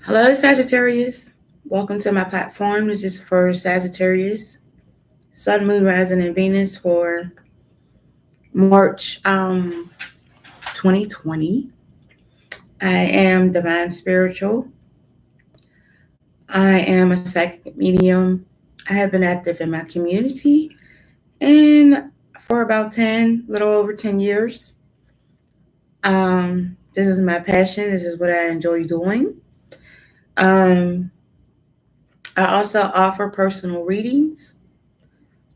Hello, Sagittarius. Welcome to my platform. This is for Sagittarius, Sun, Moon, Rising, and Venus for March 2020. I am Divine Spiritual. I am a psychic medium. I have been active in my community and for about 10, little over 10 years. This is my passion. This is what I enjoy doing. Um, I also offer personal readings.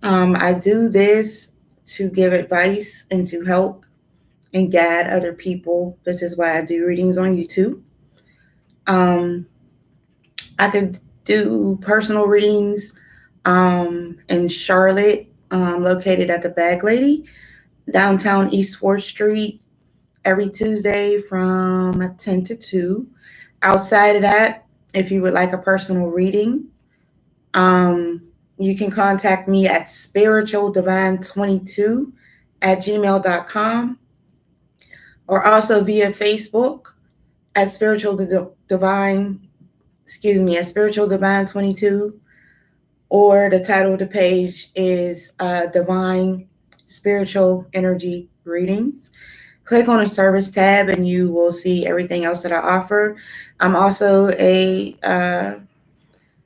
I do this to give advice and to help and guide other people. This is why I do readings on YouTube. Um, I could do personal readings in Charlotte, located at the Bag Lady, downtown East 4th Street, every Tuesday from 10 to 2. Outside of that, if you would like a personal reading, um, you can contact me at spiritualdivine22@gmail.com or also via Facebook at Spiritual Divine 22, or the title of the page is Divine Spiritual Energy Readings. Click on the service tab and you will see everything else that I offer. I'm also a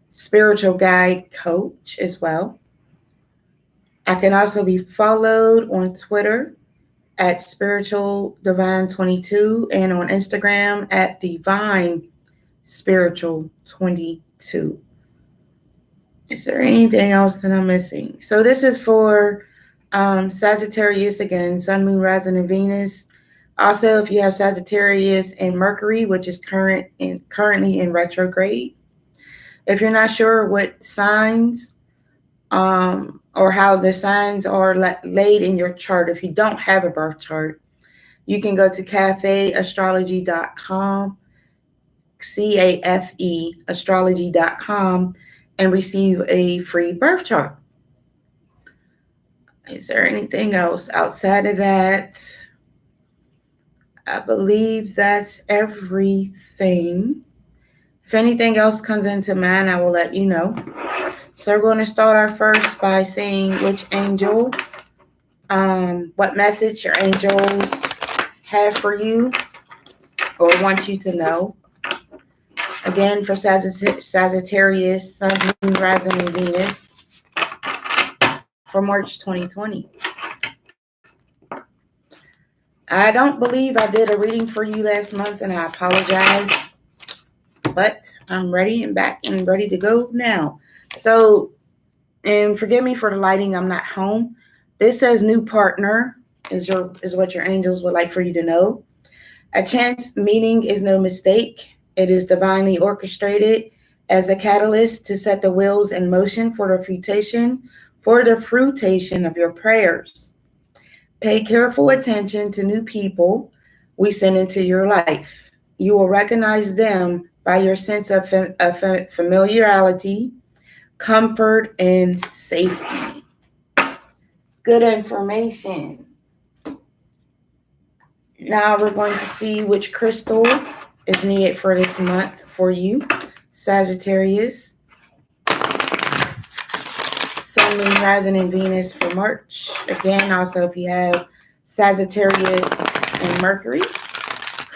spiritual guide coach as well. I can also be followed on Twitter at Spiritual Divine 22 and on Instagram at Divine Spiritual 22. Is there anything else that I'm missing? So this is for Sagittarius again, Sun, Moon, Rising, and Venus. Also, if you have Sagittarius and Mercury, which is currently in retrograde. If you're not sure what signs or how the signs are laid in your chart, if you don't have a birth chart, you can go to cafeastrology.com, CAFE astrology.com, and receive a free birth chart. Is there anything else outside of that? I believe that's everything. If anything else comes into mind, I will let you know. So we're going to start our first by saying which angel, what message your angels have for you or want you to know. Again, for Sagittarius, Sun, Moon, Rising, and Venus for March 2020. I don't believe I did a reading for you last month, and I apologize. But I'm ready and back and ready to go now. So, and forgive me for the lighting, I'm not home. This says new partner is what your angels would like for you to know. A chance meeting is no mistake. It is divinely orchestrated as a catalyst to set the wheels in motion for the fruition of your prayers. Pay careful attention to new people we send into your life. You will recognize them by your sense of familiarity, comfort, and safety. Good information. Now we're going to see which crystal is needed for this month for you, Sagittarius, Sun, Moon, Rising, and Venus for March. Again, also if you have Sagittarius and Mercury,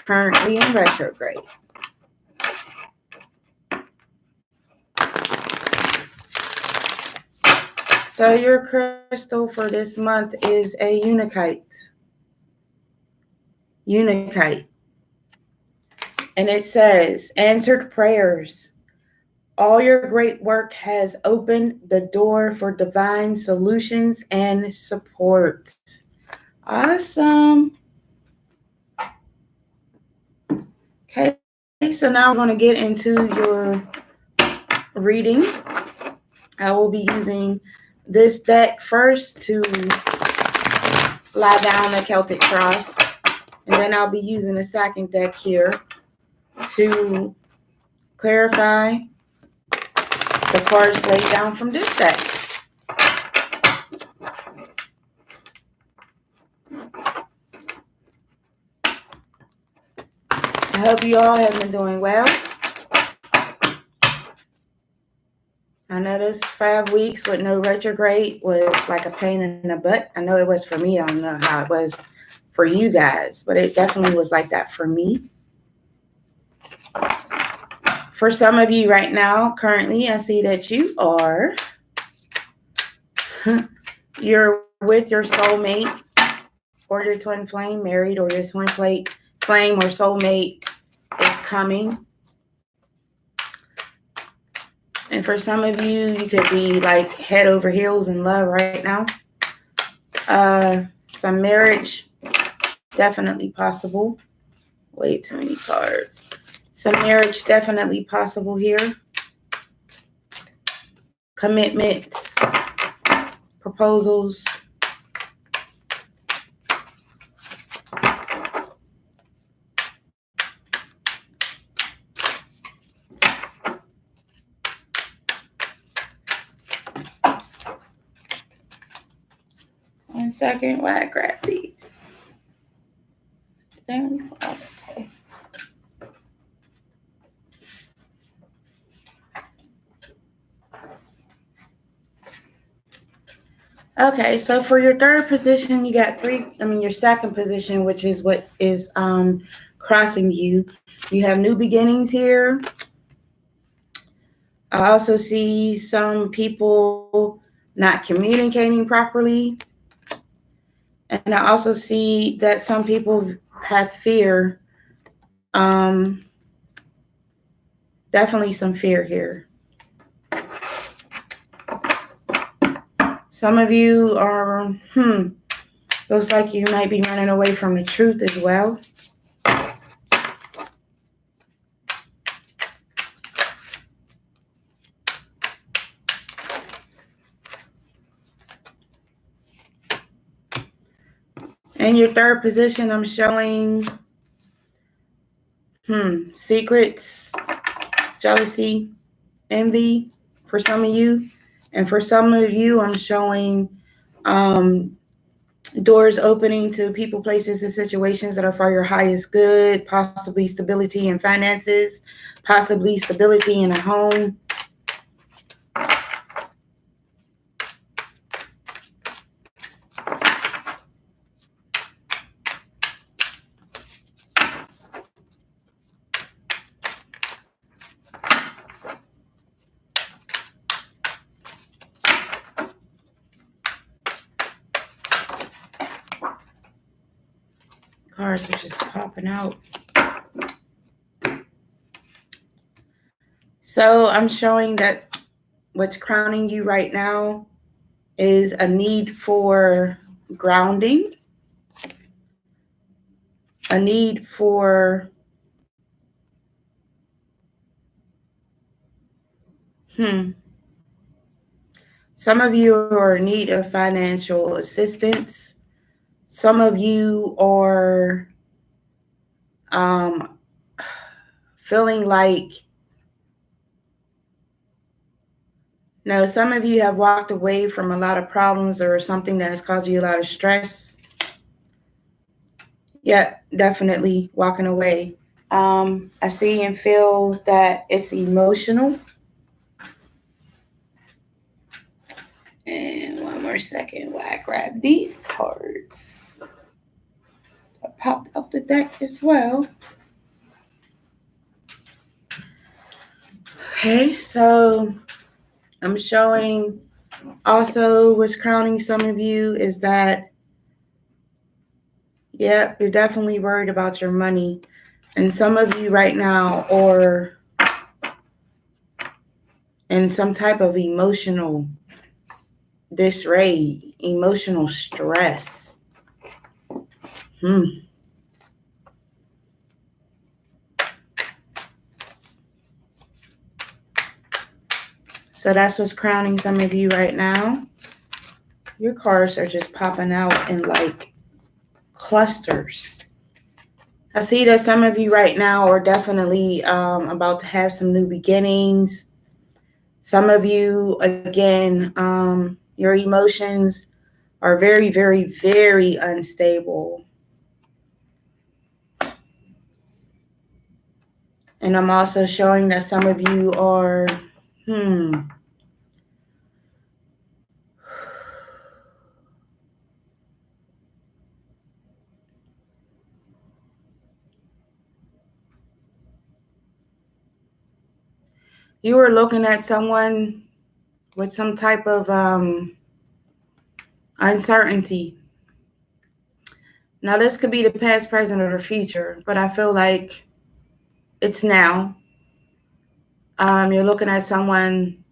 currently in retrograde. So your crystal for this month is a unakite. And it says, answered prayers. All your great work has opened the door for divine solutions and support. Awesome. Okay, so now we're going to get into your reading. I will be using this deck first to lie down the Celtic cross, and then I'll be using the second deck here to clarify the cards laid down from this deck. I hope you all have been doing well. I know this 5 weeks with no retrograde was like a pain in the butt. I know it was for me. I don't know how it was for you guys, but it definitely was like that for me. For some of you right now, currently, I see that you're with your soulmate or your twin flame, married, or your twin flame or soulmate is coming. And for some of you, you could be like head over heels in love right now. Some marriage, definitely possible. Way too many cards. Some marriage, definitely possible here. Commitments, proposals. One second while I grab these. Okay. Okay, so for your third position, you got your second position, which is what is crossing you. You have new beginnings here. I also see some people not communicating properly. And I also see that some people have fear. Definitely some fear here. Some of you are, looks like you might be running away from the truth as well. In your third position, I'm showing secrets, jealousy, envy for some of you. And for some of you, I'm showing doors opening to people, places, and situations that are for your highest good, possibly stability in finances, possibly stability in a home. Cards are just popping out. So I'm showing that what's crowning you right now is a need for grounding, a need for some of you are in need of financial assistance. Some of you are feeling like, no, some of you have walked away from a lot of problems or something that has caused you a lot of stress. Yeah, definitely walking away. I see and feel that it's emotional. And one more second while I grab these cards. I popped up the deck as well. Okay, so I'm showing also what's crowning some of you is that, you're definitely worried about your money. And some of you right now are in some type of emotional disarray, emotional stress. So that's what's crowning some of you right now. Your cards are just popping out in like clusters. I see that some of you right now are definitely about to have some new beginnings. Some of you, again, your emotions are very, very, very unstable. And I'm also showing that some of you are, you were looking at someone with some type of uncertainty. Now, this could be the past, present, or the future, but I feel like it's now. You're looking at someone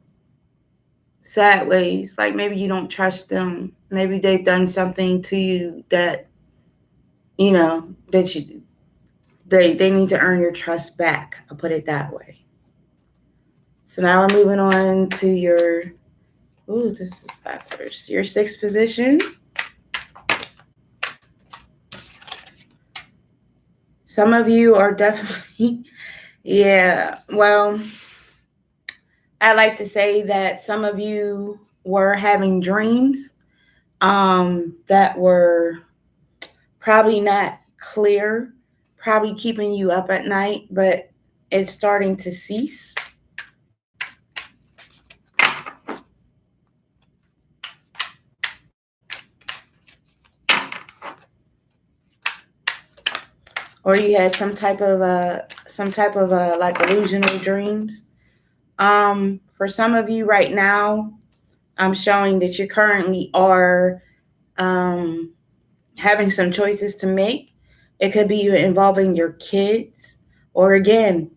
sideways, like maybe you don't trust them. Maybe they've done something to you that, that they need to earn your trust back. I'll put it that way. So now we're moving on to your, this is backwards, your sixth position. Some of you are definitely, well, I like to say that some of you were having dreams that were probably not clear, probably keeping you up at night, but it's starting to cease. Or you had some type of like illusional dreams. For some of you right now, I'm showing that you currently are having some choices to make. It could be involving your kids, or again,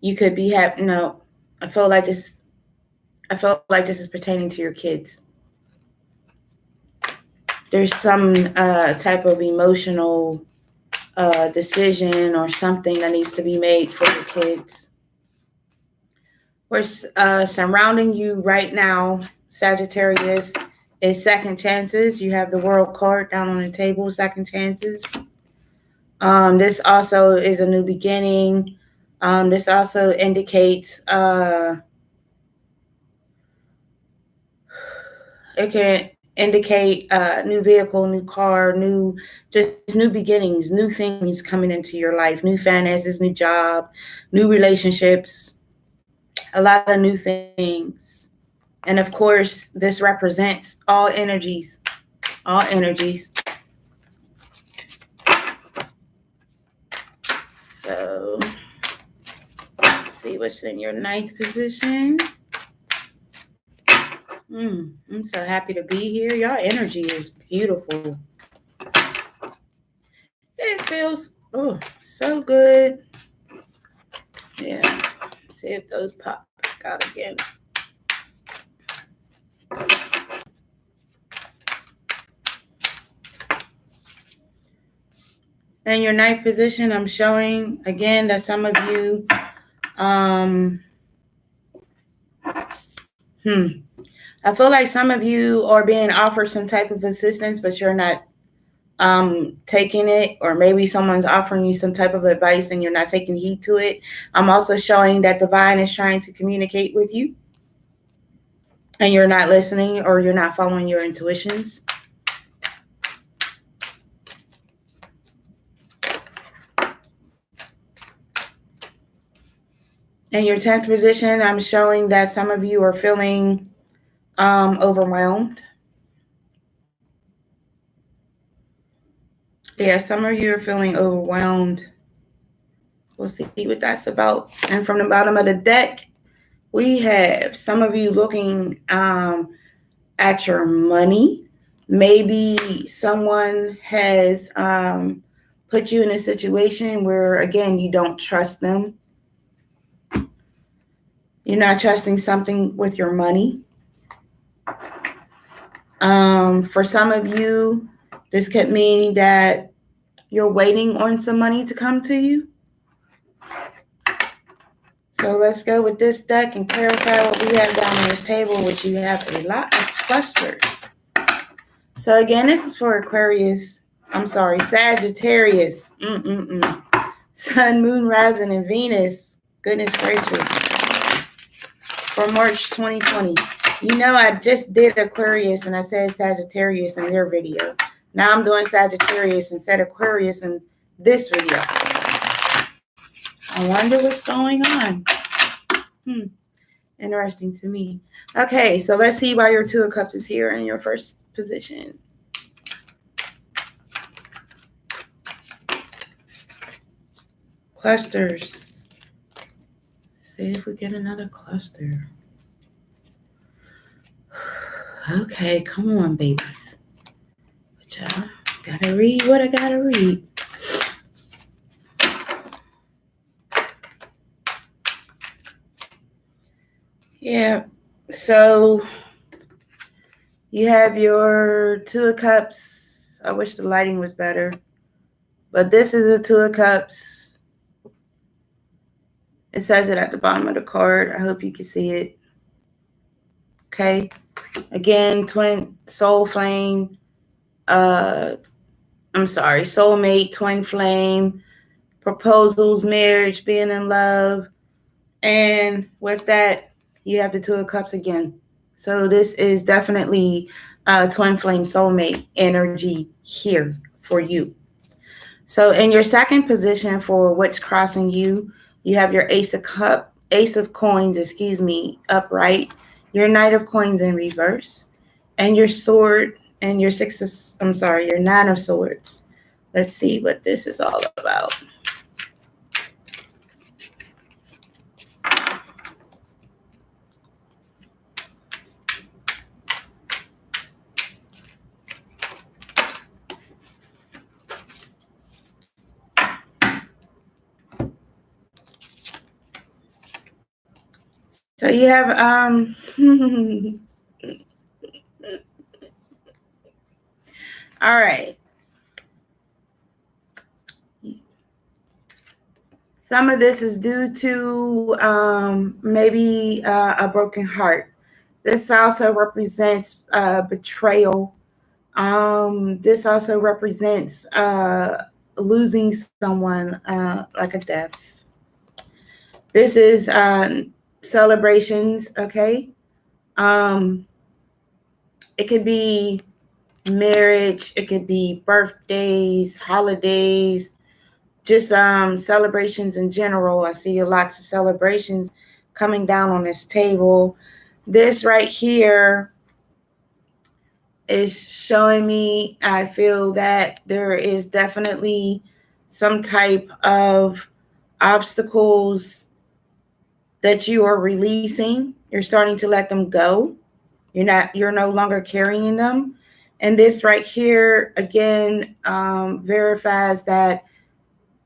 you could be having. No, I feel like this is pertaining to your kids. There's some type of emotional decision or something that needs to be made for your kids. We're surrounding you right now, Sagittarius, is second chances. You have the World card down on the table, second chances. This also is a new beginning. This also indicates it can indicate new vehicle, new car, new beginnings, new things coming into your life, new finances, new job, new relationships, a lot of new things. And of course, this represents all energies, all energies. So let's see what's in your ninth position. I'm so happy to be here. Y'all energy is beautiful. It feels so good. Yeah. Let's see if those pop back out again. In your ninth position, I'm showing again that some of you I feel like some of you are being offered some type of assistance, but you're not taking it, or maybe someone's offering you some type of advice and you're not taking heed to it. I'm also showing that divine is trying to communicate with you and you're not listening, or you're not following your intuitions. In your 10th position, I'm showing that some of you are feeling overwhelmed. Yeah, some of you are feeling overwhelmed. We'll see what that's about. And from the bottom of the deck, we have some of you looking at your money. Maybe someone has put you in a situation where, again, you don't trust them. You're not trusting something with your money. For some of you, this could mean that you're waiting on some money to come to you. So let's go with this deck and clarify what we have down on this table, which you have a lot of clusters. So again, this is for Sagittarius. Sun, Moon, Rising, and Venus. Goodness gracious. For March 2020. You know, I just did Aquarius and I said Sagittarius in their video. Now I'm doing Sagittarius and said Aquarius in this video. I wonder what's going on. Interesting to me. Okay, so let's see why your Two of Cups is here in your first position. Clusters. see if we get another cluster. Okay, come on, babies. But y'all gotta read what I gotta read. Yeah, so you have your Two of Cups. I wish the lighting was better. But this is a Two of Cups. It says it at the bottom of the card. I hope you can see it. Okay. Again, twin soul flame. Soulmate, twin flame, proposals, marriage, being in love. And with that, you have the Two of Cups again. So this is definitely twin flame soulmate energy here for you. So in your second position for what's crossing you, you have your Ace of Coins, upright, your Knight of Coins in reverse, and your Sword and your your Nine of Swords. Let's see what this is all about. So you have all right. Some of this is due to maybe a broken heart. This also represents betrayal. This also represents losing someone, like a death. This is celebrations, okay? It could be marriage, it could be birthdays, holidays, just celebrations in general. I see lots of celebrations coming down on this table. This right here is showing me, I feel that there is definitely some type of obstacles that you are releasing. You're starting to let them go. You're no longer carrying them. And this right here, again, verifies that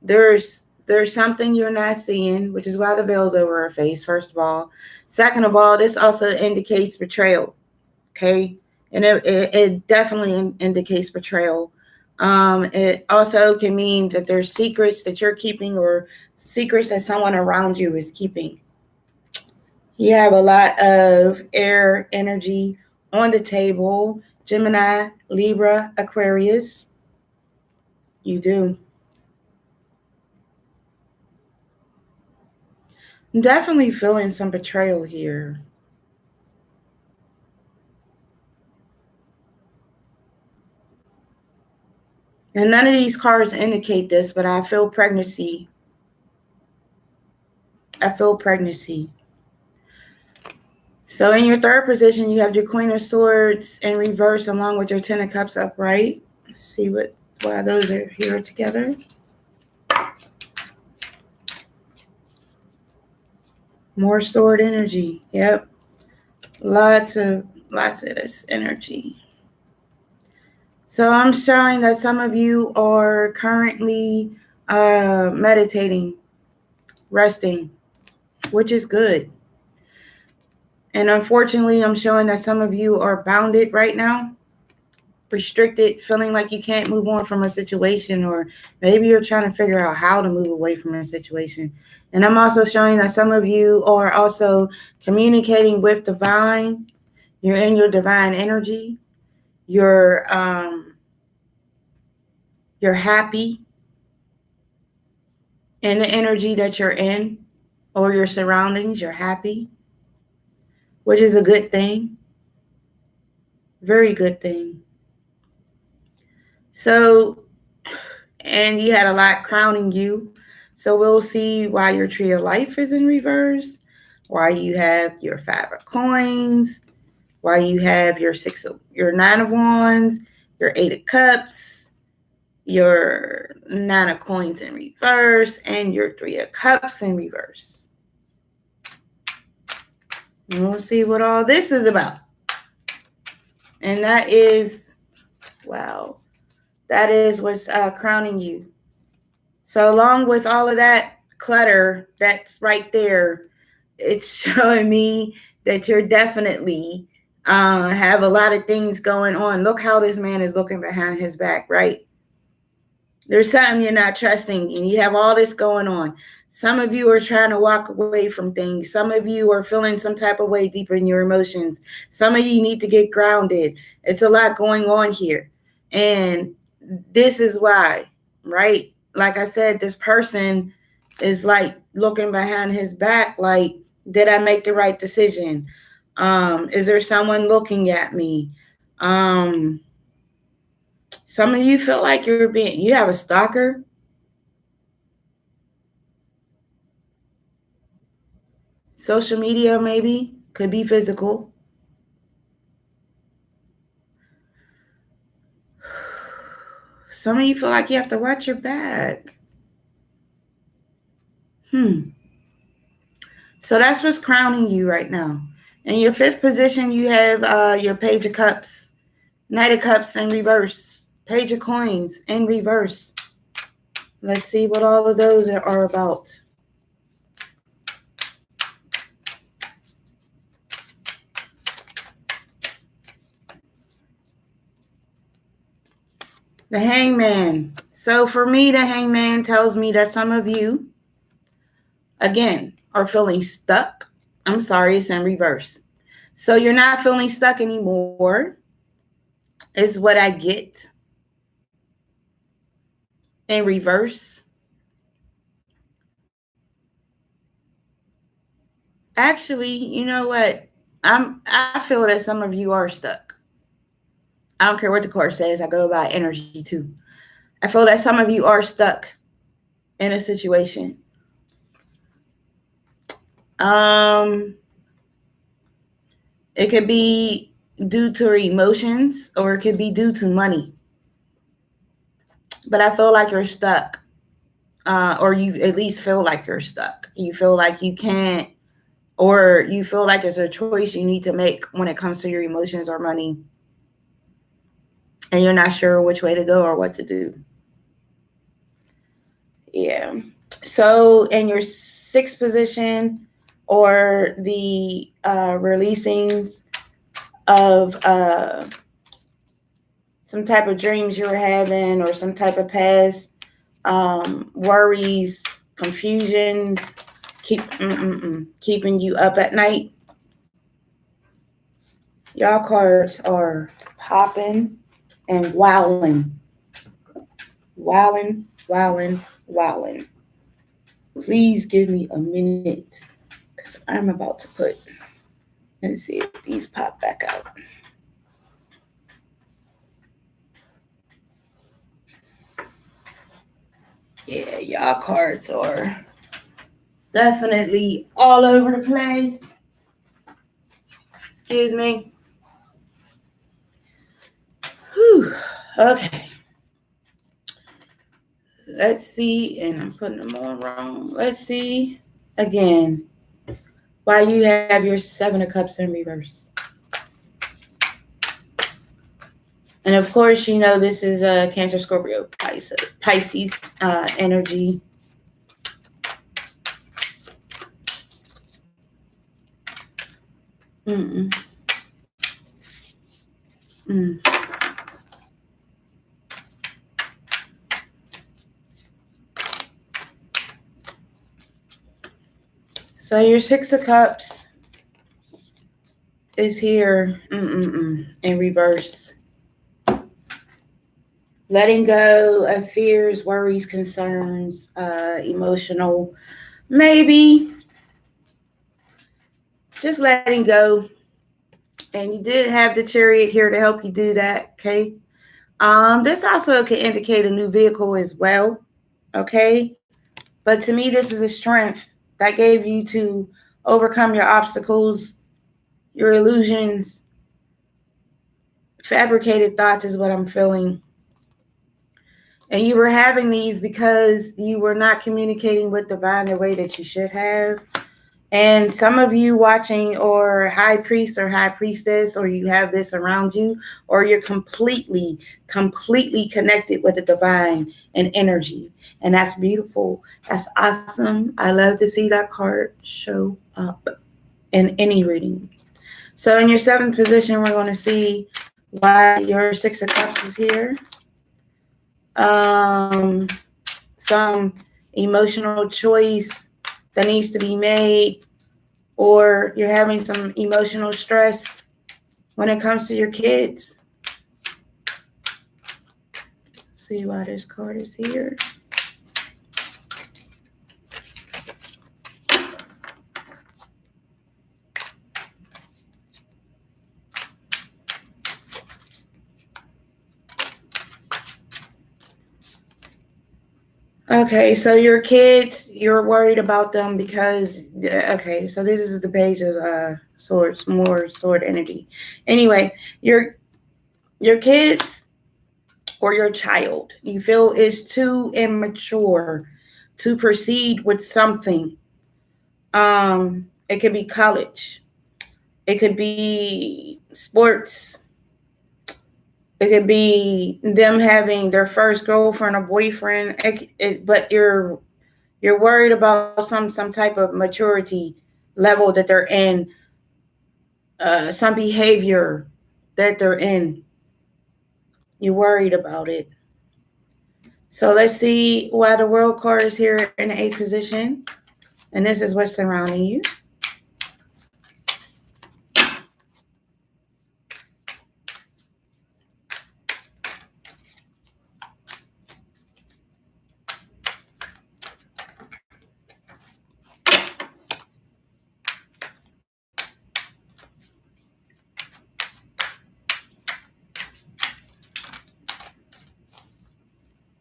there's something you're not seeing, which is why the veil's over her face, first of all. Second of all, this also indicates betrayal, okay? And it definitely indicates betrayal. It also can mean that there's secrets that you're keeping or secrets that someone around you is keeping. You have a lot of air energy on the table. Gemini, Libra, Aquarius. You do. I'm definitely feeling some betrayal here. And none of these cards indicate this, but I feel pregnancy. I feel pregnancy. So in your third position, you have your Queen of Swords in reverse along with your Ten of Cups upright. Let's see why those are here together. More sword energy. Yep. Lots of this energy. So I'm showing that some of you are currently meditating, resting, which is good. And unfortunately, I'm showing that some of you are bounded right now, restricted, feeling like you can't move on from a situation, or maybe you're trying to figure out how to move away from a situation. And I'm also showing that some of you are also communicating with divine. You're in your divine energy. You're happy in the energy that you're in, or your surroundings. You're happy, which is a good thing. Very good thing. So, and you had a lot crowning you. So we'll see why your Tree of Life is in reverse, why you have your Five of Coins, why you have your Nine of Wands, your Eight of Cups, your Nine of Coins in reverse, and your Three of Cups in reverse. And we'll see what all this is about. And that is, wow, that is what's crowning you. So along with all of that clutter that's right there, it's showing me that you're definitely have a lot of things going on. Look how this man is looking behind his back, right? There's something you're not trusting, and you have all this going on. Some of you are trying to walk away from things. Some of you are feeling some type of way deeper in your emotions. Some of you need to get grounded. It's a lot going on here. And this is why, right? Like I said, this person is like looking behind his back, like, did I make the right decision? Is there someone looking at me? Some of you feel like you have a stalker. Social media, maybe, could be physical. Some of you feel like you have to watch your back. So that's what's crowning you right now. In your fifth position, you have your Page of Cups, Knight of Cups in reverse, Page of Coins in reverse. Let's see what all of those are about. The Hangman. So for me, the Hangman tells me that some of you, again, are feeling stuck. I'm sorry, it's in reverse. So you're not feeling stuck anymore, is what I get in reverse. Actually, you know what? I feel that some of you are stuck. I don't care what the court says. I go by energy too. I feel that some of you are stuck in a situation. It could be due to emotions, or it could be due to money. But I feel like you're stuck, or you at least feel like you're stuck. You feel like you can't, or you feel like there's a choice you need to make when it comes to your emotions or money, and you're not sure which way to go or what to do. Yeah. So in your sixth position, or the releasings of some type of dreams you were having, or some type of past worries, confusions, keeping you up at night. Y'all cards are popping and wowing. Wowing, wowing, wowing. Please give me a minute, because I'm about to put, let's see if these pop back out. Yeah, y'all cards are definitely all over the place. Excuse me. Whew. Okay. Let's see, and I'm putting them on wrong. Let's see again why you have your Seven of Cups in reverse. And of course, you know this is a Cancer, Scorpio, Pisces energy. So your Six of Cups is here in reverse. Letting go of fears, worries, concerns, emotional, maybe just letting go. And you did have the Chariot here to help you do that, okay? This also can indicate a new vehicle as well, okay? But to me, this is a strength that gave you to overcome your obstacles, your illusions. Fabricated thoughts is what I'm feeling. And you were having these because you were not communicating with divine the way that you should have. And some of you watching or high priest or high priestess, or you have this around you, or you're completely connected with the divine and energy. And that's beautiful. That's awesome. I love to see that card show up in any reading. So in your seventh position, we're going to see why your Six of Cups is here. Some emotional choice that needs to be made, or you're having some emotional stress when it comes to your kids. Let's see why this card is here. Okay, so your kids, you're worried about them because, okay, so this is the page of swords, more sword energy. Anyway, your kids or your child, you feel is too immature to proceed with something. It could be college. It could be sports. It could be them having their first girlfriend or boyfriend. But you're worried about some type of maturity level that they're in, some behavior that they're in. You're worried about it. So let's see why the World card is here in the 8th position. And this is what's surrounding you.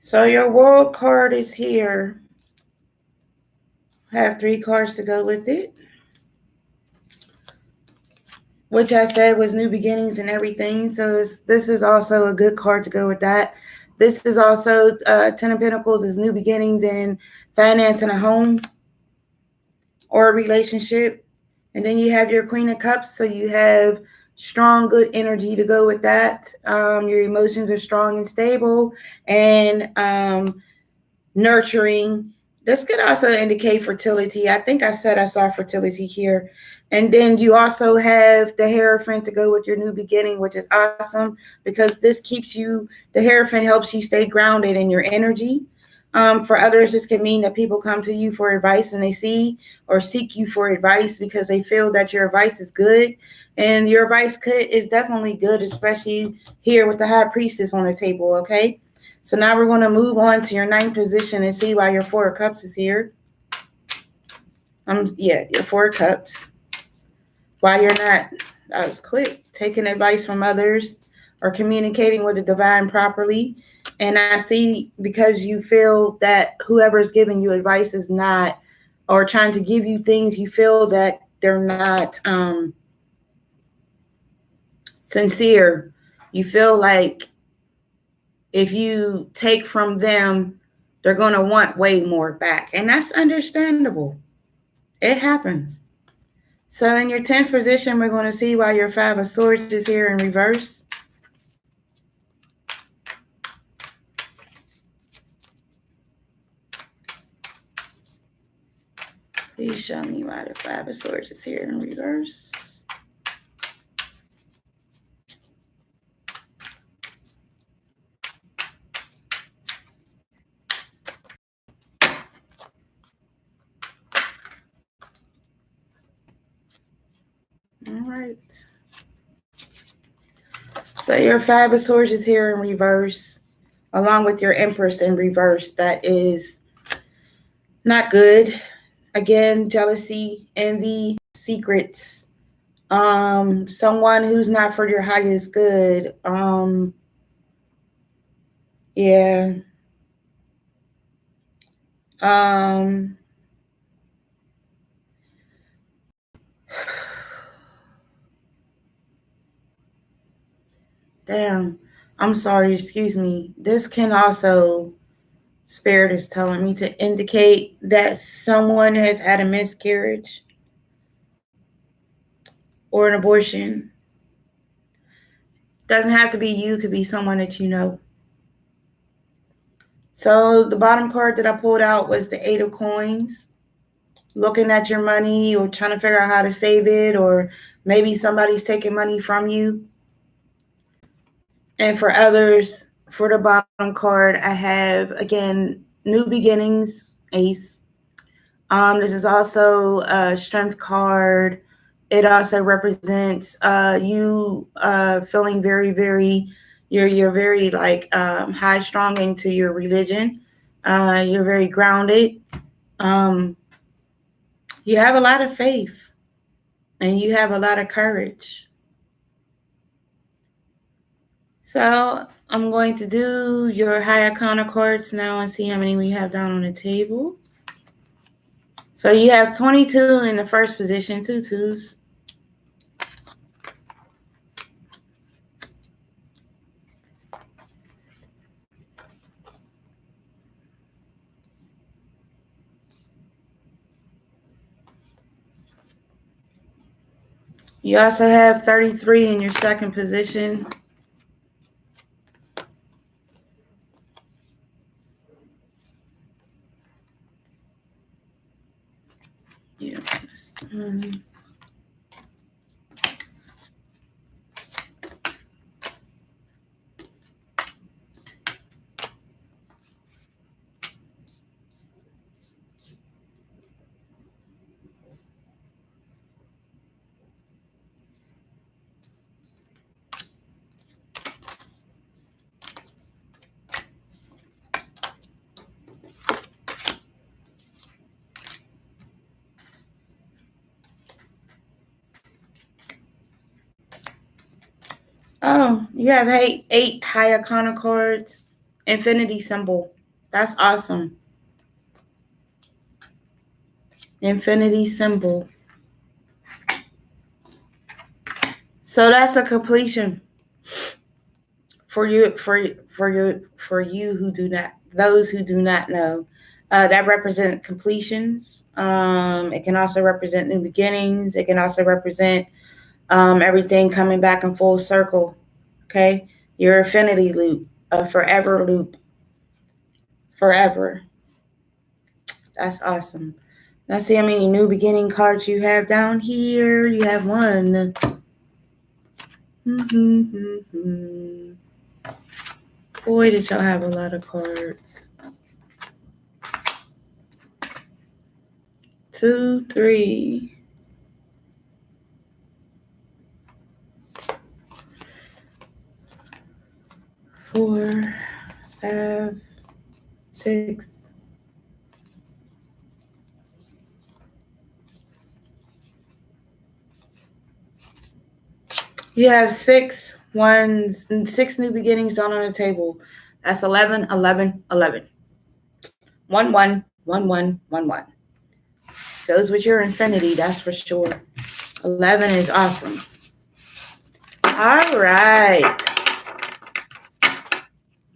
So your World card is here. I have 3 cards to go with it, which I said was new beginnings and everything. So this is also a good card to go with that. This is also 10 of Pentacles is new beginnings in finance and a home or a relationship. And then you have your Queen of Cups. So you have strong, good energy to go with that. Your emotions are strong and stable and nurturing. This could also indicate fertility. I think I said I saw fertility here. And then you also have the Hierophant to go with your new beginning, which is awesome because this keeps you, the Hierophant helps you stay grounded in your energy. For others, this can mean that people come to you for advice and they see or seek you for advice because they feel that your advice is good. And your advice is definitely good, especially here with the High Priestess on the table, okay? So now we're going to move on to your 9th position and see why your 4 of Cups is here. Your 4 of Cups. Why you're not, that was quick, taking advice from others or communicating with the divine properly. And I see because you feel that whoever's giving you advice is not, or trying to give you things, you feel that they're not sincere. You feel like if you take from them, they're going to want way more back. And that's understandable. It happens. So in your 10th position, we're going to see why your 5 of Swords is here in reverse. Please show me why the 5 of Swords is here in reverse. All right. So your 5 of Swords is here in reverse, along with your Empress in reverse. That is not good. Again, jealousy, envy, secrets. Someone who's not for your highest good. Yeah. Damn. I'm sorry, excuse me. This can also, Spirit is telling me to indicate that someone has had a miscarriage. or an abortion. Doesn't have to be you, could be someone that you know. So the bottom card that I pulled out was the Eight of Coins. Looking at your money or trying to figure out how to save it, or maybe somebody's taking money from you. And for others, for the bottom card, I have, again, New Beginnings, Ace. This is also a strength card. It also represents you feeling very, very, you're very like high strong into your religion. You're very grounded. You have a lot of faith and you have a lot of courage. So I'm going to do your high arcana cards now and see how many we have down on the table. So you have 22 in the first position, 2 twos. You also have 33 in your second position. Yeah. Oh, you have eight high arcana cards. Infinity symbol. That's awesome. Infinity symbol. So that's a completion for you, for you who do not, those who do not know. That represents completions. It can also represent new beginnings. It can also represent everything coming back in full circle. Okay, your infinity loop, a forever loop, forever. That's awesome. Let's see how many new beginning cards you have down here. You have one. Boy, did y'all have a lot of cards. 2, 3. 4, 5, 6. You have 6 new beginnings down on the table. That's 11, 11, 11. 1, 1, 1, 1, 1, 1. Goes with your infinity, that's for sure. 11 is awesome. All right.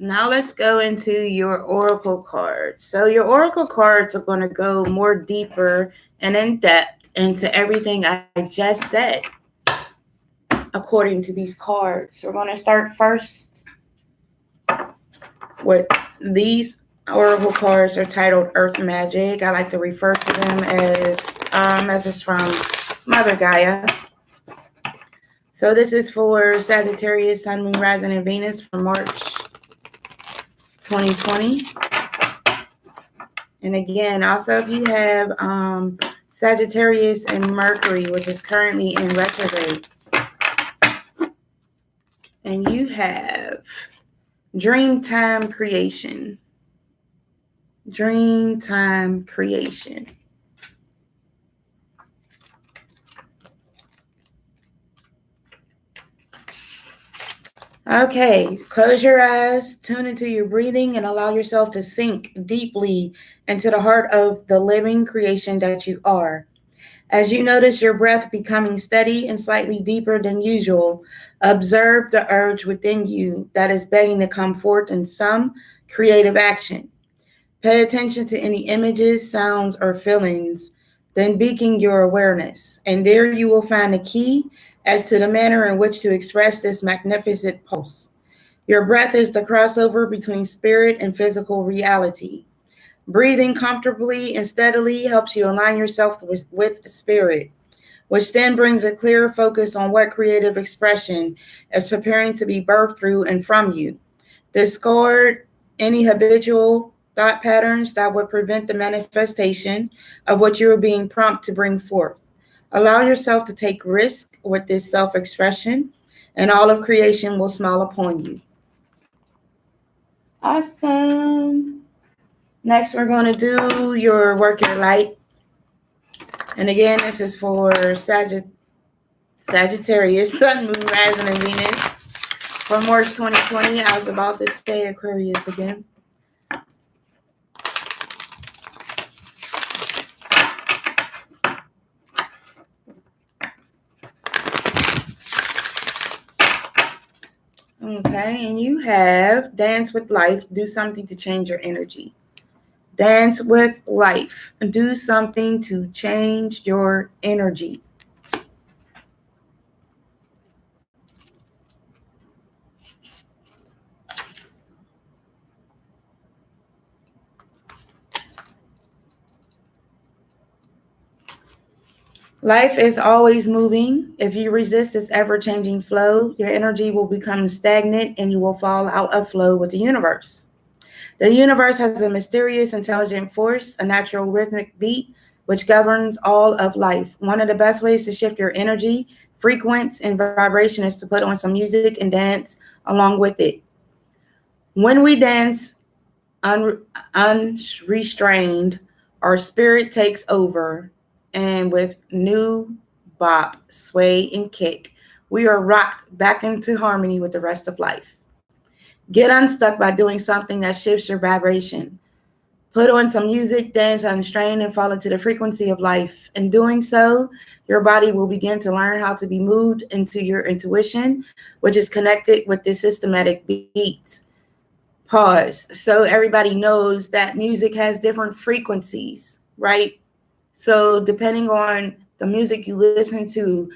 Now let's go into your oracle cards. So your oracle cards are going to go more deeper and in depth into everything I just said, according to these cards. We're going to start first with these oracle cards are titled Earth Magic. I like to refer to them as message from Mother Gaia. So this is for Sagittarius, Sun, Moon, Rising, and Venus for March 2020. And again, also if you have Sagittarius and Mercury, which is currently in retrograde, and you have Dreamtime Creation. Dreamtime Creation. Okay, close your eyes, tune into your breathing, and allow yourself to sink deeply into the heart of the living creation that you are. As you notice your breath becoming steady and slightly deeper than usual, observe the urge within you that is begging to come forth in some creative action. Pay attention to any images, sounds, or feelings then beacon your awareness. And there you will find a key as to the manner in which to express this magnificent pulse. Your breath is the crossover between spirit and physical reality. Breathing comfortably and steadily helps you align yourself with spirit, which then brings a clear focus on what creative expression is preparing to be birthed through and from you. Discard any habitual thought patterns that would prevent the manifestation of what you are being prompted to bring forth. Allow yourself to take risk with this self expression, and all of creation will smile upon you. Awesome. Next, we're going to do your work, your light. And again, this is for Sagittarius, Sun, Moon, Rising, and Venus. For March 2020, I was about to say Aquarius again. Okay, and you have dance with life, do something to change your energy. Dance with life, do something to change your energy. Life is always moving. If you resist this ever-changing flow, your energy will become stagnant and you will fall out of flow with the universe. The universe has a mysterious, intelligent force, a natural rhythmic beat, which governs all of life. One of the best ways to shift your energy, frequency, and vibration is to put on some music and dance along with it. When we dance unrestrained, our spirit takes over, and with new bop, sway, and kick, we are rocked back into harmony with the rest of life. Get unstuck by doing something that shifts your vibration. Put on some music, dance unstrained, and fall into the frequency of life. In doing so, your body will begin to learn how to be moved into your intuition, which is connected with the systematic beats. Pause. So everybody knows that music has different frequencies, right? So depending on the music you listen to,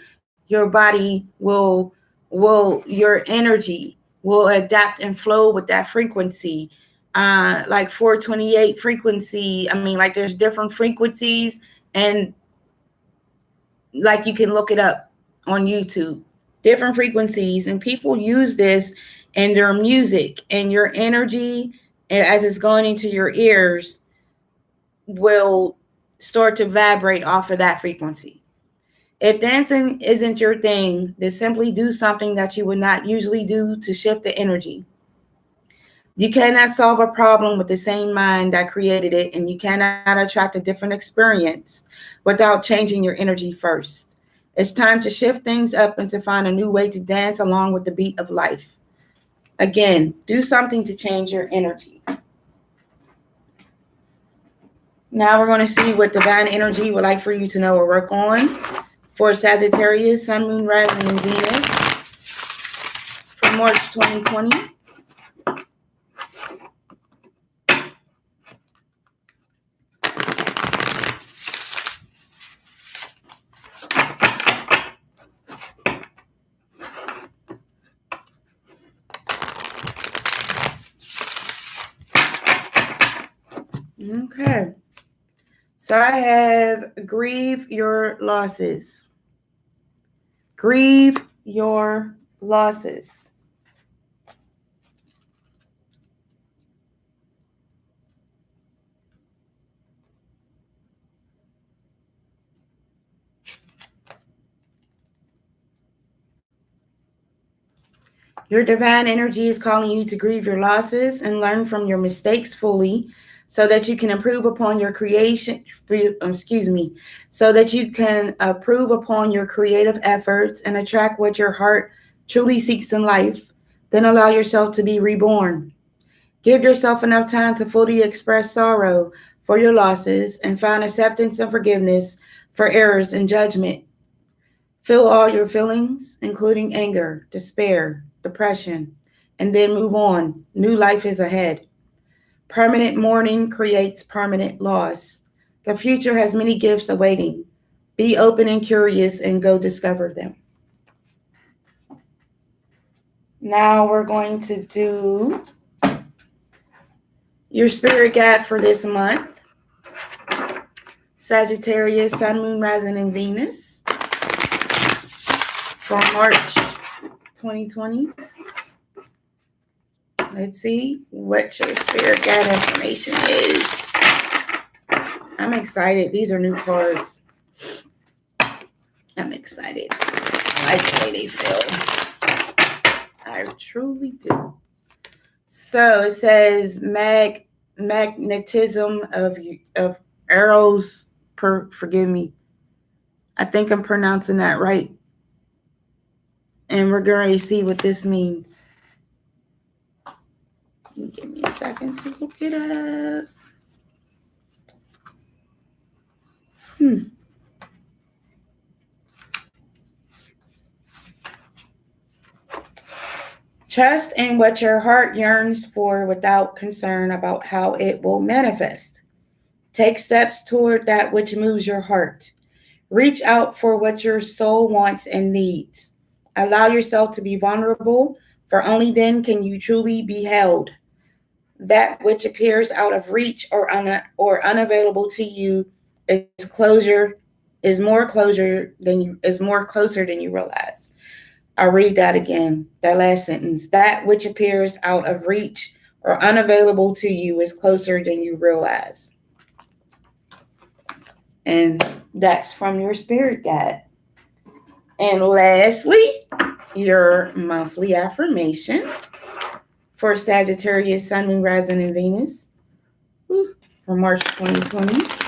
your body your energy will adapt and flow with that frequency. Like 428 frequency. I mean, like there's different frequencies, and like you can look it up on YouTube, different frequencies, and people use this in their music, and your energy as it's going into your ears will start to vibrate off of that frequency. If dancing isn't your thing, then simply do something that you would not usually do to shift the energy. You cannot solve a problem with the same mind that created it, and you cannot attract a different experience without changing your energy first. It's time to shift things up and to find a new way to dance along with the beat of life. Again, do something to change your energy. Now we're going to see what divine energy would like for you to know or work on. For Sagittarius, Sun, Moon, Rising, and Venus for March 2020. Okay. So I have grieve your losses. Grieve your losses. Your divine energy is calling you to grieve your losses and learn from your mistakes fully so that you can improve upon your so that you can improve upon your creative efforts and attract what your heart truly seeks in life. Then allow yourself to be reborn. Give yourself enough time to fully express sorrow for your losses and find acceptance and forgiveness for errors and judgment. Feel all your feelings, including anger, despair, depression, and then move on. New life is ahead. Permanent mourning creates permanent loss. The future has many gifts awaiting. Be open and curious and go discover them. Now we're going to do your spirit guide for this month. Sagittarius, Sun, Moon, Rising, and Venus for March 2020. Let's see what your spirit guide information is. I'm excited. These are new cards. I'm excited. I like the way they feel. I truly do. So it says magnetism of arrows. Forgive me. I think I'm pronouncing that right. And we're going to see what this means. Give me a second to look it up. Trust in what your heart yearns for without concern about how it will manifest. Take steps toward that which moves your heart. Reach out for what your soul wants and needs. Allow yourself to be vulnerable, for only then can you truly be held. That which appears out of reach or unavailable to you is more closer than you realize. I'll read that again, that last sentence. That which appears out of reach or unavailable to you is closer than you realize. And that's from your spirit guide. And lastly, your monthly affirmation for Sagittarius, Sun, Moon, Rising, and Venus for March 2020.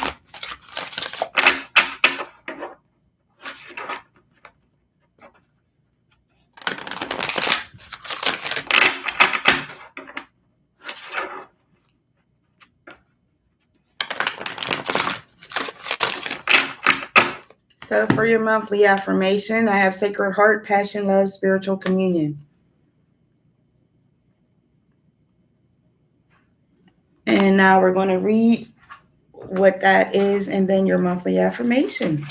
So for your monthly affirmation, I have Sacred Heart, Passion, Love, Spiritual Communion. And now we're going to read what that is and then your monthly affirmation.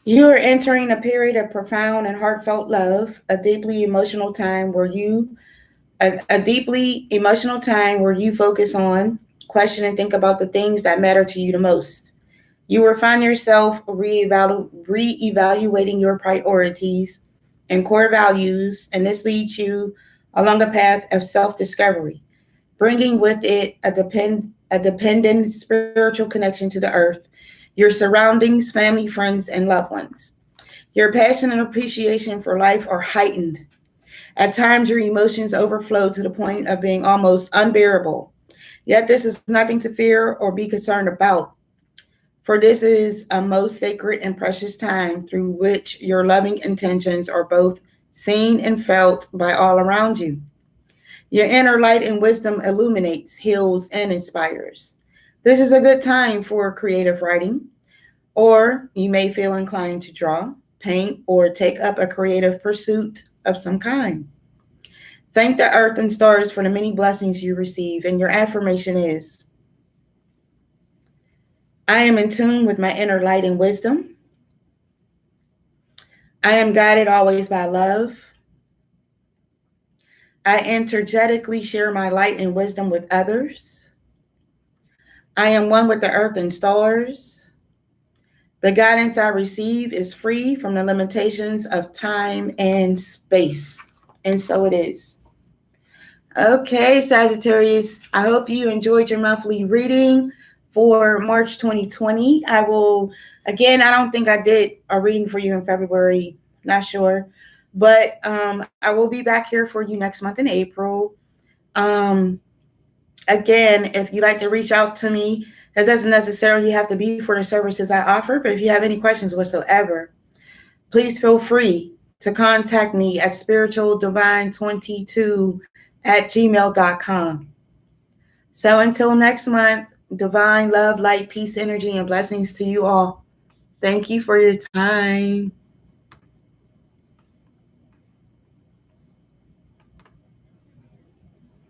You are entering a period of profound and heartfelt love, a deeply emotional time where you focus on, question, and think about the things that matter to you the most. You will find yourself reevaluating your priorities and core values, and this leads you along a path of self-discovery, bringing with it a dependent spiritual connection to the earth, your surroundings, family, friends, and loved ones. Your passion and appreciation for life are heightened. At times, your emotions overflow to the point of being almost unbearable. Yet this is nothing to fear or be concerned about, for this is a most sacred and precious time through which your loving intentions are both seen and felt by all around you. Your inner light and wisdom illuminates, heals, and inspires. This is a good time for creative writing, or you may feel inclined to draw, paint, or take up a creative pursuit of some kind. Thank the earth and stars for the many blessings you receive, and your affirmation is, I am in tune with my inner light and wisdom. I am guided always by love. I energetically share my light and wisdom with others. I am one with the earth and stars. The guidance I receive is free from the limitations of time and space. And so it is. Okay, Sagittarius, I hope you enjoyed your monthly reading for March 2020. I don't think I did a reading for you in February, not sure. But I will be back here for you next month in April. Again, if you'd like to reach out to me, that doesn't necessarily have to be for the services I offer, but if you have any questions whatsoever, please feel free to contact me at spiritualdivine22@gmail.com. So until next month, divine love, light, peace, energy, and blessings to you all. Thank you for your time.